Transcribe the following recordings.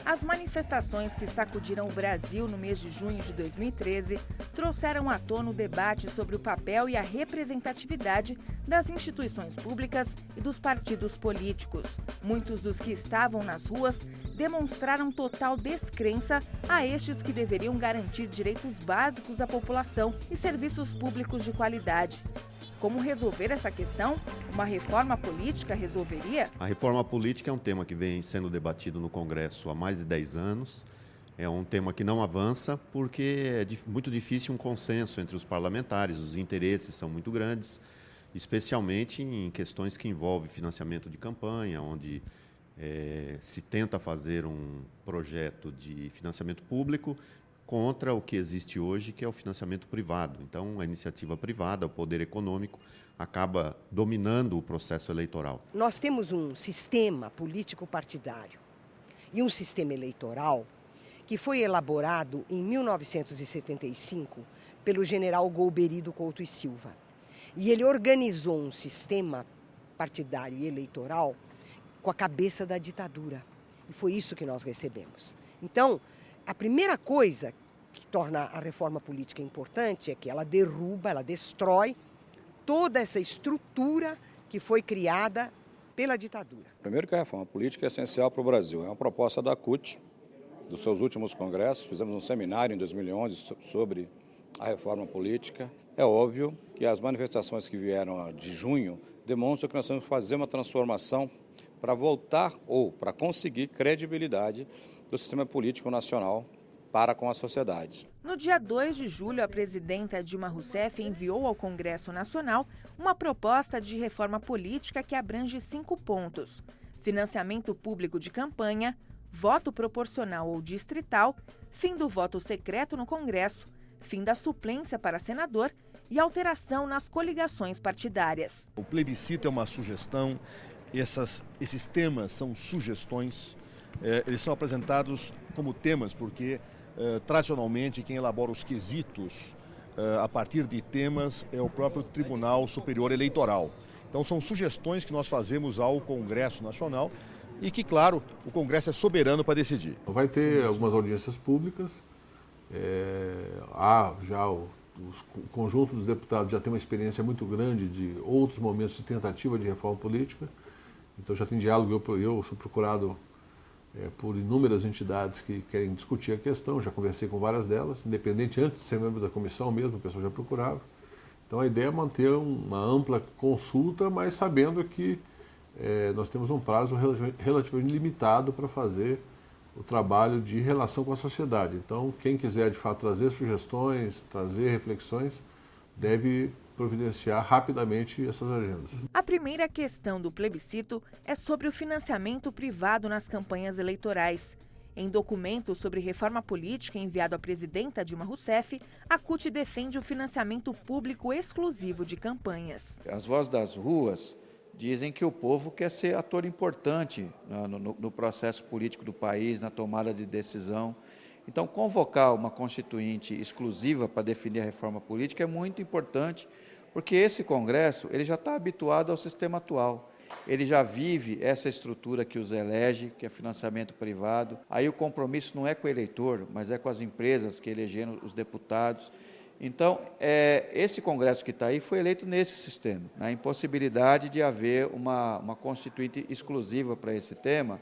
As manifestações que sacudiram o Brasil no mês de junho de 2013 trouxeram à tona o debate sobre o papel e a representatividade das instituições públicas e dos partidos políticos. Muitos dos que estavam nas ruas demonstraram total descrença a estes que deveriam garantir direitos básicos à população e serviços públicos de qualidade. Como resolver essa questão? Uma reforma política resolveria? A reforma política é um tema que vem sendo debatido no Congresso há mais de 10 anos. É um tema que não avança porque é muito difícil um consenso entre os parlamentares. Os interesses são muito grandes, especialmente em questões que envolvem financiamento de campanha, onde se tenta fazer um projeto de financiamento público contra o que existe hoje, que é o financiamento privado. Então, a iniciativa privada, o poder econômico, acaba dominando o processo eleitoral. Nós temos um sistema político partidário e um sistema eleitoral que foi elaborado em 1975 pelo general Golbery Couto e Silva. E ele organizou um sistema partidário e eleitoral com a cabeça da ditadura. E foi isso que nós recebemos. Então, a primeira coisa que torna a reforma política importante é que ela derruba, ela destrói toda essa estrutura que foi criada pela ditadura. Primeiro que a reforma política é essencial para o Brasil. É uma proposta da CUT, dos seus últimos congressos. Fizemos um seminário em 2011 sobre a reforma política. É óbvio que as manifestações que vieram de junho demonstram que nós temos que fazer uma transformação para voltar ou para conseguir credibilidade do sistema político nacional para com a sociedade. No dia 2 de julho, a presidenta Dilma Rousseff enviou ao Congresso Nacional uma proposta de reforma política que abrange 5 pontos: financiamento público de campanha, voto proporcional ou distrital, fim do voto secreto no Congresso, fim da suplência para senador e alteração nas coligações partidárias. O plebiscito é uma sugestão, esses temas são sugestões, eles são apresentados como temas porque, tradicionalmente, quem elabora os quesitos a partir de temas é o próprio Tribunal Superior Eleitoral. Então, são sugestões que nós fazemos ao Congresso Nacional e que, claro, o Congresso é soberano para decidir. Vai ter algumas audiências públicas, há já o conjunto dos deputados já tem uma experiência muito grande de outros momentos de tentativa de reforma política, então já tem diálogo, eu sou procurado por inúmeras entidades que querem discutir a questão, já conversei com várias delas, independente, antes de ser membro da comissão mesmo, a pessoa já procurava. Então a ideia é manter uma ampla consulta, mas sabendo que nós temos um prazo relativamente limitado para fazer o trabalho de relação com a sociedade. Então, quem quiser, de fato, trazer sugestões, trazer reflexões, deve providenciar rapidamente essas agendas. A primeira questão do plebiscito é sobre o financiamento privado nas campanhas eleitorais. Em documento sobre reforma política enviado à presidenta Dilma Rousseff, a CUT defende o financiamento público exclusivo de campanhas. As vozes das ruas dizem que o povo quer ser ator importante no processo político do país, na tomada de decisão. Então, convocar uma constituinte exclusiva para definir a reforma política é muito importante, porque esse Congresso ele já está habituado ao sistema atual. Ele já vive essa estrutura que os elege, que é financiamento privado. Aí o compromisso não é com o eleitor, mas é com as empresas que elegeram os deputados. Então, esse Congresso que está aí foi eleito nesse sistema. A impossibilidade de haver uma constituinte exclusiva para esse tema,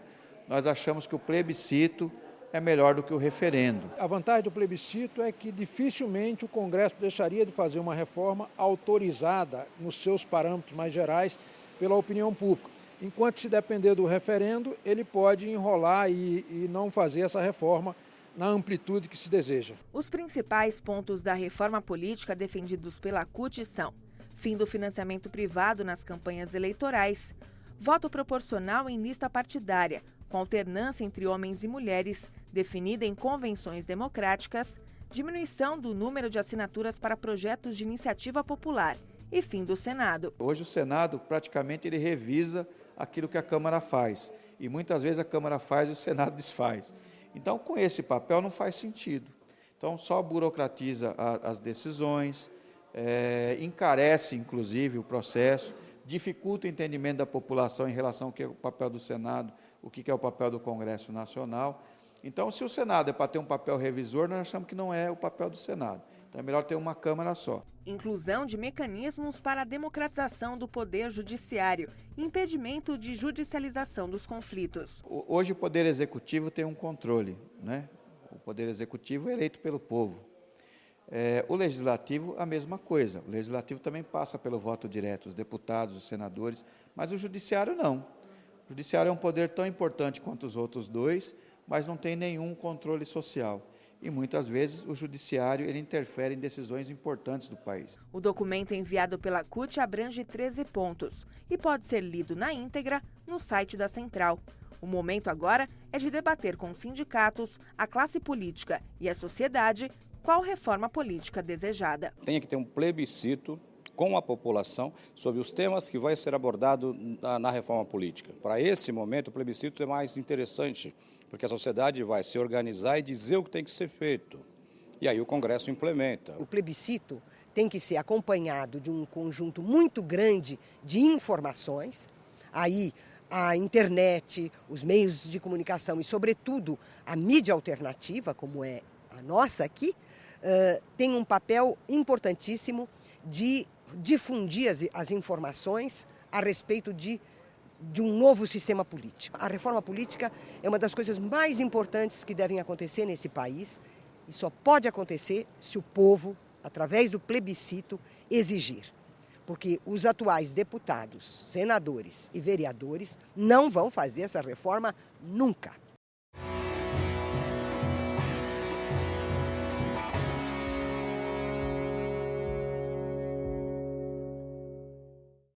nós achamos que o plebiscito é melhor do que o referendo. A vantagem do plebiscito é que dificilmente o Congresso deixaria de fazer uma reforma autorizada nos seus parâmetros mais gerais pela opinião pública. Enquanto se depender do referendo, ele pode enrolar e não fazer essa reforma na amplitude que se deseja. Os principais pontos da reforma política defendidos pela CUT são: fim do financiamento privado nas campanhas eleitorais, voto proporcional em lista partidária, com alternância entre homens e mulheres, definida em convenções democráticas, diminuição do número de assinaturas para projetos de iniciativa popular e fim do Senado. Hoje o Senado praticamente ele revisa aquilo que a Câmara faz, e muitas vezes a Câmara faz e o Senado desfaz. Então, com esse papel não faz sentido. Então, só burocratiza as decisões, encarece, inclusive, o processo, dificulta o entendimento da população em relação ao que é o papel do Senado, o que é o papel do Congresso Nacional. Então, se o Senado é para ter um papel revisor, nós achamos que não é o papel do Senado. Então, é melhor ter uma Câmara só. Inclusão de mecanismos para a democratização do Poder Judiciário e impedimento de judicialização dos conflitos. Hoje, o Poder Executivo tem um controle, né? O Poder Executivo é eleito pelo povo. O Legislativo, a mesma coisa. O Legislativo também passa pelo voto direto, os deputados, os senadores, mas o Judiciário não. O Judiciário é um poder tão importante quanto os outros dois, mas não tem nenhum controle social. E muitas vezes o Judiciário ele interfere em decisões importantes do país. O documento enviado pela CUT abrange 13 pontos e pode ser lido na íntegra no site da Central. O momento agora é de debater com os sindicatos, a classe política e a sociedade qual reforma política desejada. Tem que ter um plebiscito com a população sobre os temas que vai ser abordado na reforma política. Para esse momento, o plebiscito é mais interessante, porque a sociedade vai se organizar e dizer o que tem que ser feito. E aí o Congresso implementa. O plebiscito tem que ser acompanhado de um conjunto muito grande de informações. Aí a internet, os meios de comunicação e, sobretudo, a mídia alternativa, como é a nossa aqui, tem um papel importantíssimo de difundir as informações a respeito de um novo sistema político. A reforma política é uma das coisas mais importantes que devem acontecer nesse país e só pode acontecer se o povo, através do plebiscito, exigir. Porque os atuais deputados, senadores e vereadores não vão fazer essa reforma nunca.